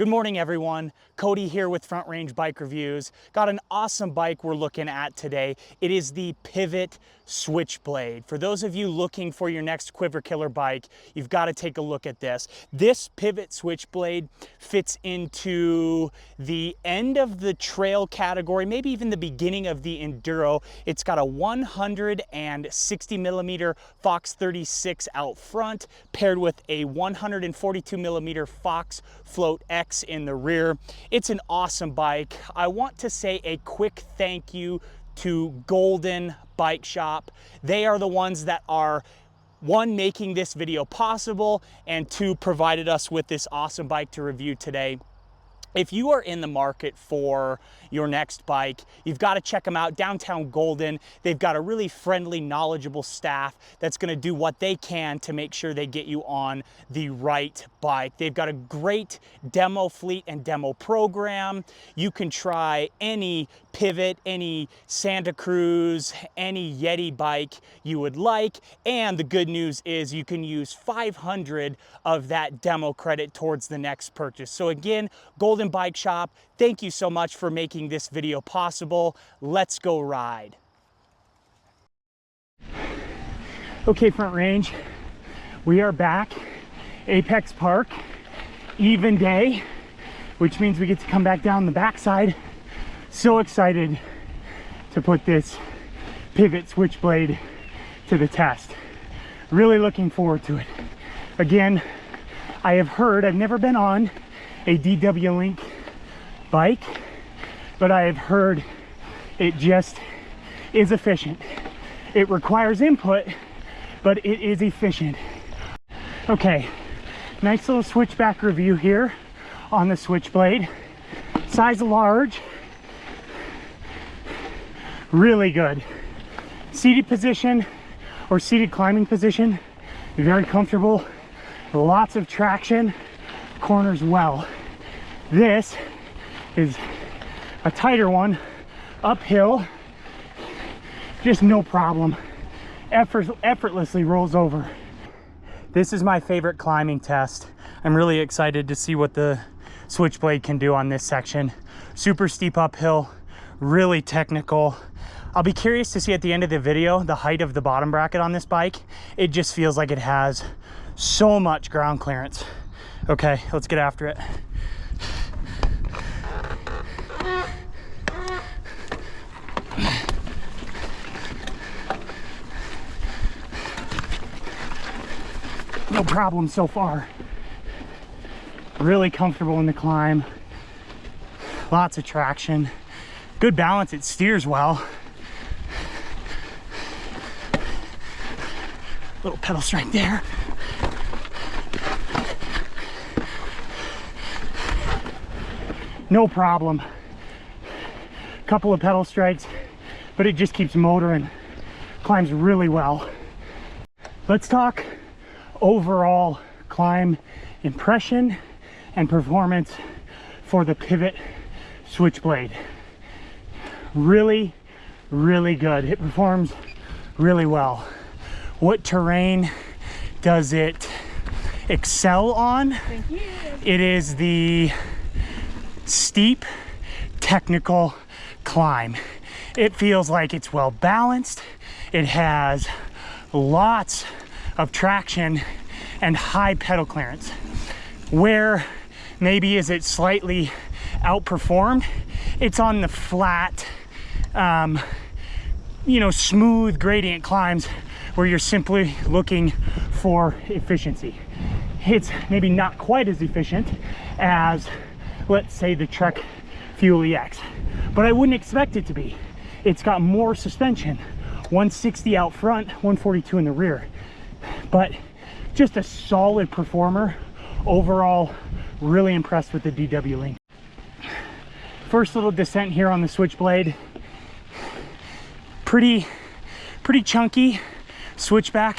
Good morning, everyone. Cody here with Front Range Bike Reviews. Got an awesome bike we're looking at today. It is the Pivot Switchblade. For those of you looking for your next quiver killer bike, you've got to take a look at this. This Pivot Switchblade fits into the end of the trail category, maybe even the beginning of the enduro. It's got a 160 millimeter Fox 36 out front, paired with a 142 millimeter Fox Float X in the rear. It's an awesome bike. I want to say a quick thank you to Golden Bike Shop. They are the ones that are, one, making this video possible, and two, provided us with this awesome bike to review today. If you are in the market for your next bike, you've got to check them out. Downtown Golden, they've got a really friendly, knowledgeable staff that's going to do what they can to make sure they get you on the right bike. They've got a great demo fleet and demo program. You can try any Pivot, any Santa Cruz, any Yeti bike you would like. And the good news is you can use 500 of that demo credit towards the next purchase. So again, Golden Bike Shop, thank you so much for making this video possible. Let's go ride. Okay, Front Range, we are back. Apex Park, even day, which means we get to come back down the backside. So excited to put this Pivot Switchblade to the test. Really looking forward to it. Again, I have heard, I've never been on a DW Link bike, but I have heard it just is efficient. It requires input, but it is efficient. Okay, nice little switchback review here on the Switchblade. Size large, really good. Seated position or seated climbing position, very comfortable. Lots of traction, corners well. This is a tighter one, uphill, just no problem. Effortlessly rolls over. This is my favorite climbing test. I'm really excited to see what the Switchblade can do on this section. Super steep uphill, really technical. I'll be curious to see at the end of the video the height of the bottom bracket on this bike. It just feels like it has so much ground clearance. Okay, let's get after it. No problem so far. Really comfortable in the climb. Lots of traction. Good balance, it steers well. Little pedal strike there. No problem. Couple of pedal strikes, but it just keeps motoring. Climbs really well. Let's talk overall climb impression and performance for the Pivot Switchblade. Really, really good. It performs really well. What terrain does it excel on? Thank you. It is the steep, technical climb. It feels like it's well balanced. It has lots of traction and high pedal clearance. Where maybe is it slightly outperformed? It's on the flat, smooth gradient climbs where you're simply looking for efficiency. It's maybe not quite as efficient as, let's say, the Trek Fuel EX, but I wouldn't expect it to be. It's got more suspension, 160 out front, 142 in the rear, but just a solid performer. Overall, really impressed with the DW Link. First little descent here on the Switchblade. Pretty chunky switchback.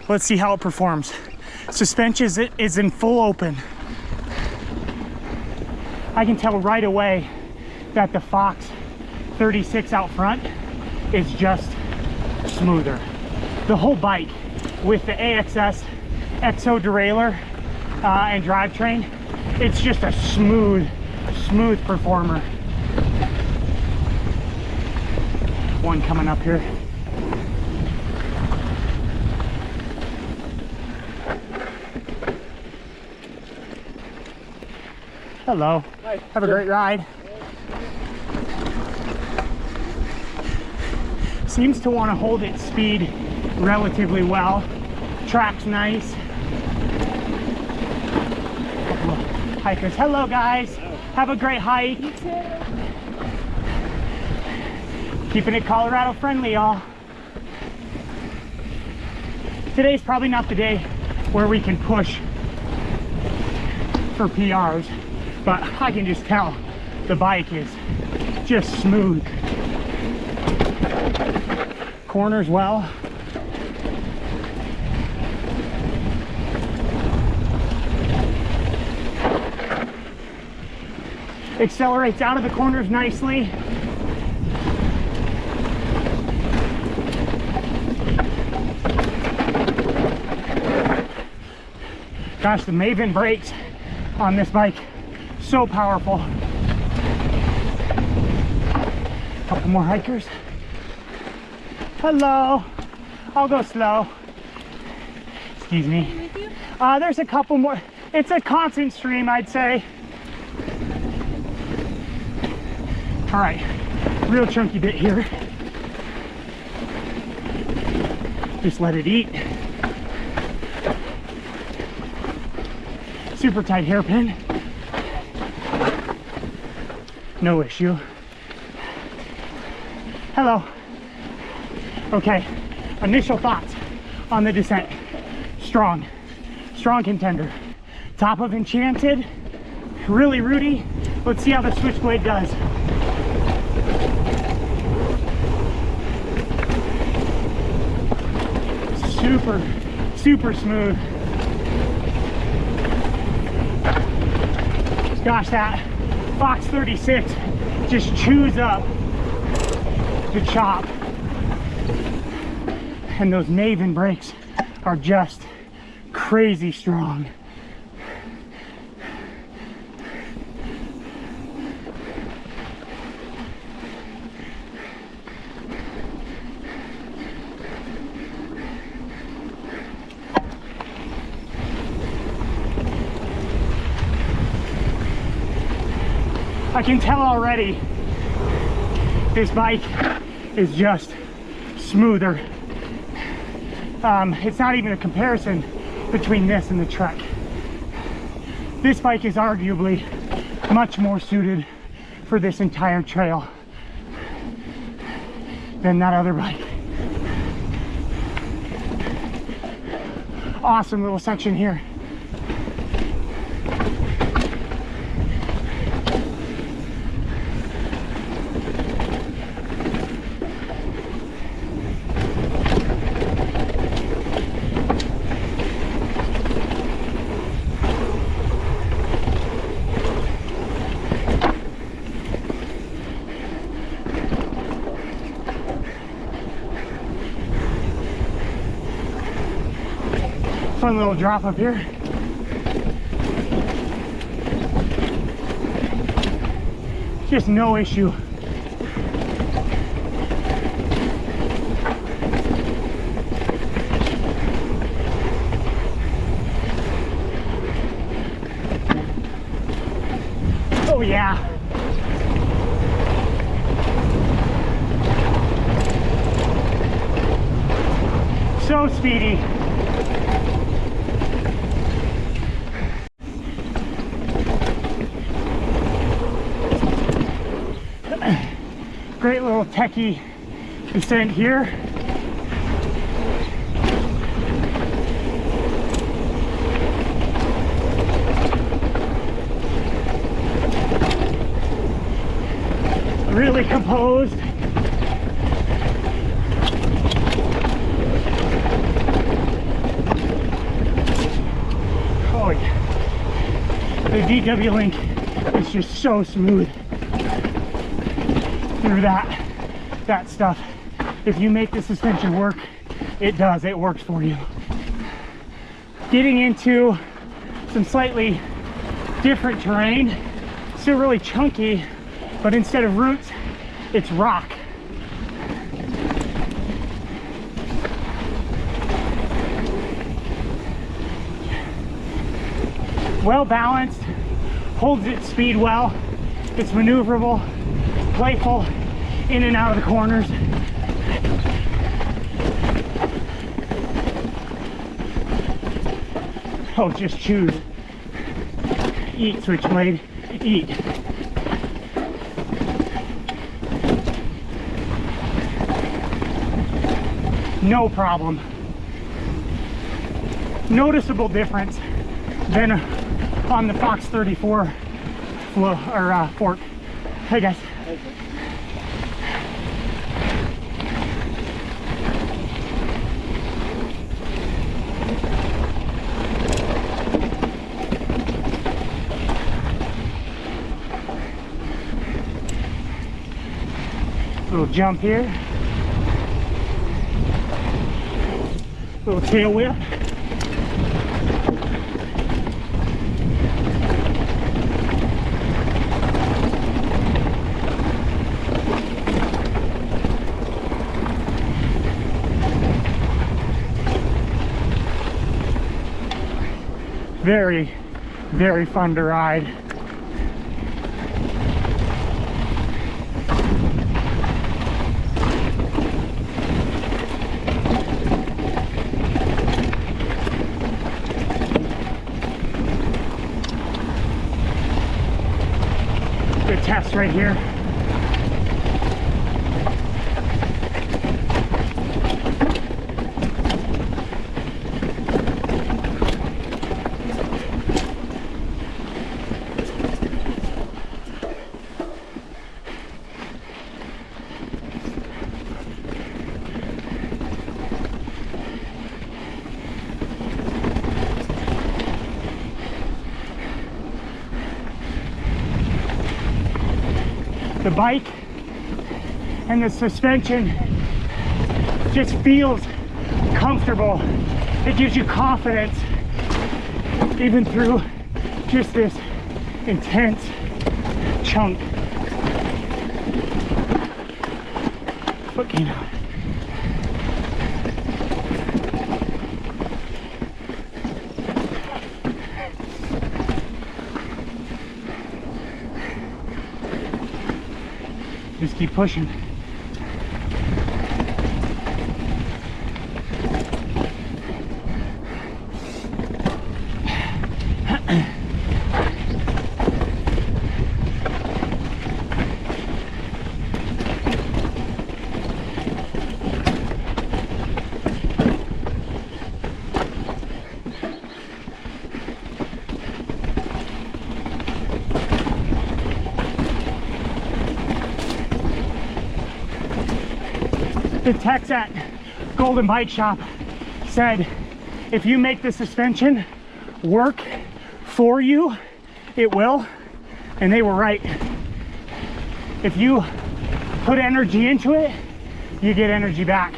Let's see how it performs. Suspension is in full open. I can tell right away that the Fox 36 out front is just smoother. The whole bike with the AXS Exo derailleur and drivetrain It's just a smooth performer. One coming up here. Hello. Hi. Have a great ride. Seems to want to hold its speed relatively well. Track's nice. Couple of hikers. Hello guys. Have a great hike. You too. Keeping it Colorado friendly, y'all. Today's probably not the day where we can push for PRs, but I can just tell the bike is just smooth. Corners well. Accelerates out of the corners nicely. Gosh, the Maven brakes on this bike, so powerful. Couple more hikers. Hello. I'll go slow. Excuse me. There's a couple more. It's a constant stream, I'd say. All right, real chunky bit here. Just let it eat. Super tight hairpin. No issue. Hello. Okay, initial thoughts on the descent. Strong contender. Top of Enchanted, really rooty. Let's see how the Switchblade does. Super smooth. Gosh, that Fox 36 just chews up the chop. And those Maven brakes are just crazy strong. I can tell already this bike is just smoother. It's not even a comparison between this and the Trek. This bike is arguably much more suited for this entire trail than that other bike. Awesome little section here. Fun little drop up here. Just no issue. Oh yeah. So speedy. Great little techie descent here. Really composed. Oh yeah. The VW Link is just so smooth through that stuff. If you make the suspension work, it does. It works for you. Getting into some slightly different terrain. Still really chunky, but instead of roots, it's rock. Well balanced, holds its speed well. It's maneuverable, playful, in and out of the corners. Oh, just choose. Eat, Switchblade, eat. No problem. Noticeable difference than on the Fox 34 fork. Hey guys. Little jump here. Little tail whip. Very, very fun to ride. Good test right here. The bike and the suspension just feels comfortable. It gives you confidence even through just this intense chunk. Foot came out. Just keep pushing. The techs at Golden Bike Shop said, if you make the suspension work for you, it will. And they were right. If you put energy into it, you get energy back.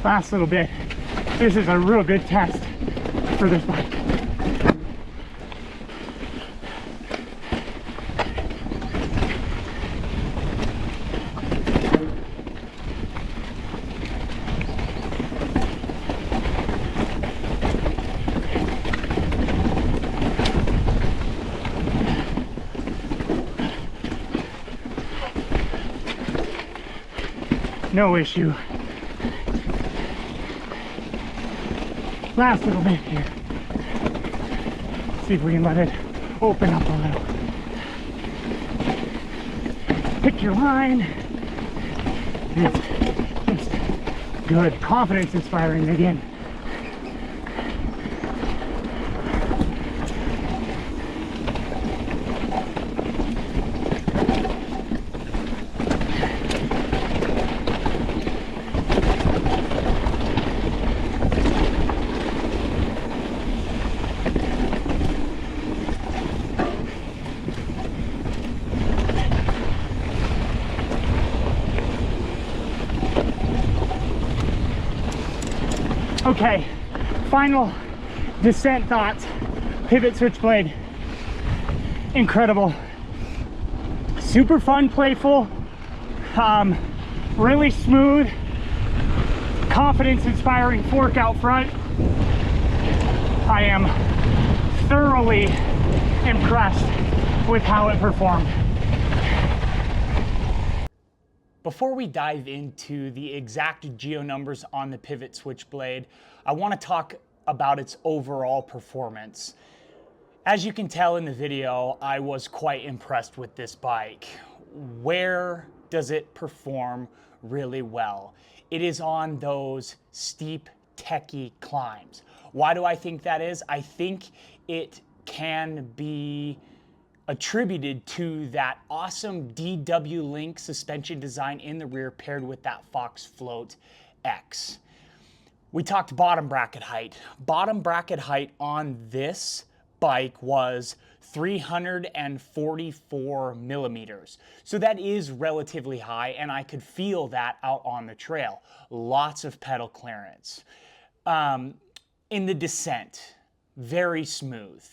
Last little bit. This is a real good test for this bike. No issue. Last little bit here. See if we can let it open up a little. Pick your line. It's just good. Confidence inspiring again. Okay, final descent thoughts. Pivot Switchblade, incredible. Super fun, playful, really smooth, confidence inspiring fork out front. I am thoroughly impressed with how it performed. Before we dive into the exact geo numbers on the Pivot Switchblade, I want to talk about its overall performance. As you can tell in the video, I was quite impressed with this bike. Where does it perform really well? It is on those steep, techie climbs. Why do I think that is? I think it can be attributed to that awesome DW Link suspension design in the rear paired with that Fox Float X. We talked bottom bracket height. Bottom bracket height on this bike was 344 millimeters. So that is relatively high, and I could feel that out on the trail. Lots of pedal clearance. In the descent, very smooth.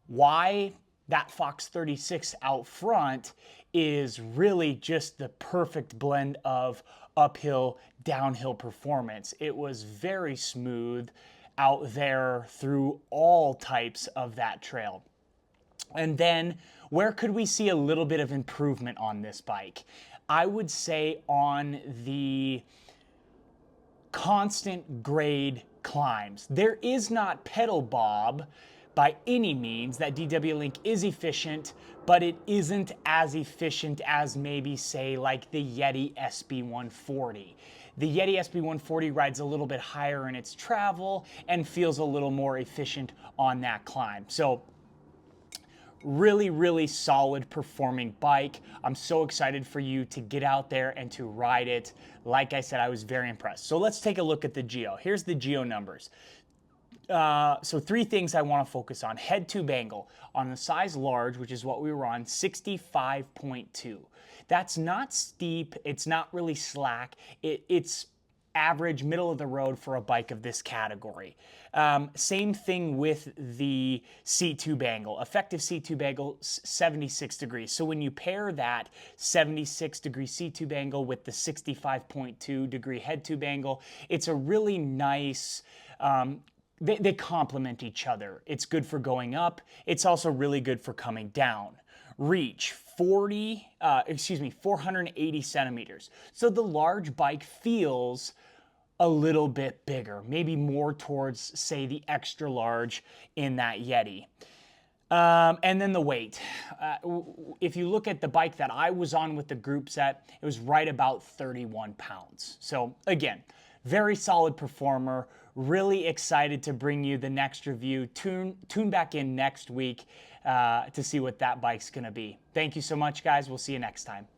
Why? That Fox 36 out front is really just the perfect blend of uphill, downhill performance. It was very smooth out there through all types of that trail. And then where could we see a little bit of improvement on this bike? I would say on the constant grade climbs. There is not pedal bob by any means. That DW Link is efficient, but it isn't as efficient as maybe say like the Yeti SB140. The Yeti SB140 rides a little bit higher in its travel and feels a little more efficient on that climb. So really, really solid performing bike. I'm so excited for you to get out there and to ride it. Like I said, I was very impressed. So let's take a look at the geo. Here's the geo numbers. So three things I want to focus on. Head tube angle on the size large, which is what we were on, 65.2. That's not steep. It's not really slack. It's average, middle of the road for a bike of this category. Same thing with the seat tube angle. Effective seat tube angle, 76 degrees. So when you pair that 76 degree seat tube angle with the 65.2 degree head tube angle, it's a really nice, they complement each other. It's good for going up. It's also really good for coming down. Reach, 480 centimeters. So the large bike feels a little bit bigger, maybe more towards, say, the extra large in that Yeti. And then the weight. If you look at the bike that I was on with the group set, it was right about 31 pounds. So again, very solid performer. Really excited to bring you the next review. Tune back in next week to see what that bike's gonna be. Thank you so much, guys. We'll see you next time.